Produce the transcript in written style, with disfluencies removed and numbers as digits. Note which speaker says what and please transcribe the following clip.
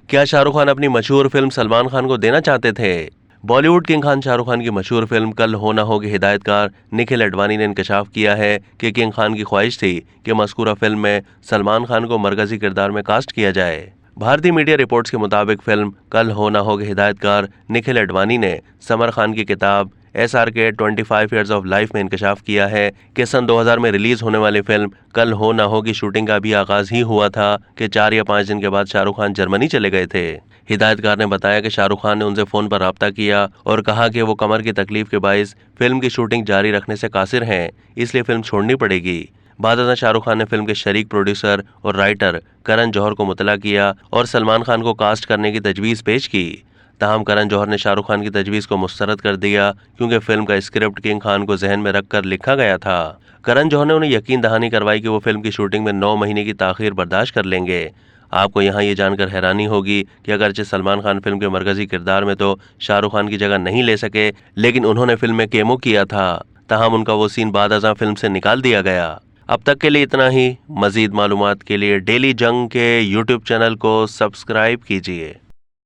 Speaker 1: क्या शाहरुख खान अपनी मशहूर फिल्म सलमान खान को देना चाहते थे? बॉलीवुड किंग खान शाहरुख खान की मशहूर फिल्म कल हो ना हो के हिदायतकार निखिल अडवाणी ने इंकशाफ किया है कि किंग खान की ख्वाहिश थी कि मज़कूरा फिल्म में सलमान खान को मरकजी किरदार में कास्ट किया जाए। भारतीय मीडिया रिपोर्ट्स के मुताबिक फिल्म कल हो ना हो के हिदायतकार निखिल अडवाणी ने समर खान की किताब SRK 25 ईयर्स ऑफ लाइफ में इंकशाफ किया है कि सन 2000 में रिलीज होने वाली फिल्म कल हो ना हो की शूटिंग का भी आगाज ही हुआ था कि 4 या 5 दिन के बाद शाहरुख खान जर्मनी चले गए थे। हिदायतकार ने बताया कि शाहरुख खान ने उनसे फोन पर राब्ता किया और कहा कि वो कमर की तकलीफ के बाइस फिल्म की शूटिंग जारी रखने से कासिर हैं, इसलिए फिल्म छोड़नी पड़ेगी। बाद में शाहरुख खान ने फिल्म के शरीक प्रोड्यूसर और राइटर करण जौहर को मुतला किया और सलमान खान को कास्ट करने की तजवीज़ पेश की। ताहम करण जौहर ने शाहरुख खान की तजवीज़ को मुस्तरद कर दिया क्योंकि फिल्म का स्क्रिप्ट किंग खान को जहन में रखकर लिखा गया था। करण जौहर ने उन्हें यकीन दहानी करवाई कि वो फिल्म की शूटिंग में 9 महीने की ताखीर बर्दाश्त कर लेंगे। आपको यहाँ ये जानकर हैरानी होगी कि अगरचे सलमान खान फिल्म के मरकजी किरदार में तो शाहरुख खान की जगह नहीं ले सके, लेकिन उन्होंने फिल्म में केमो किया था। ताहम उनका वो सीन बाद अज़ां फिल्म से निकाल दिया गया। अब तक के लिए इतना ही। मज़ीद मालूमात के लिए डेली जंग के YouTube चैनल को सब्सक्राइब कीजिए।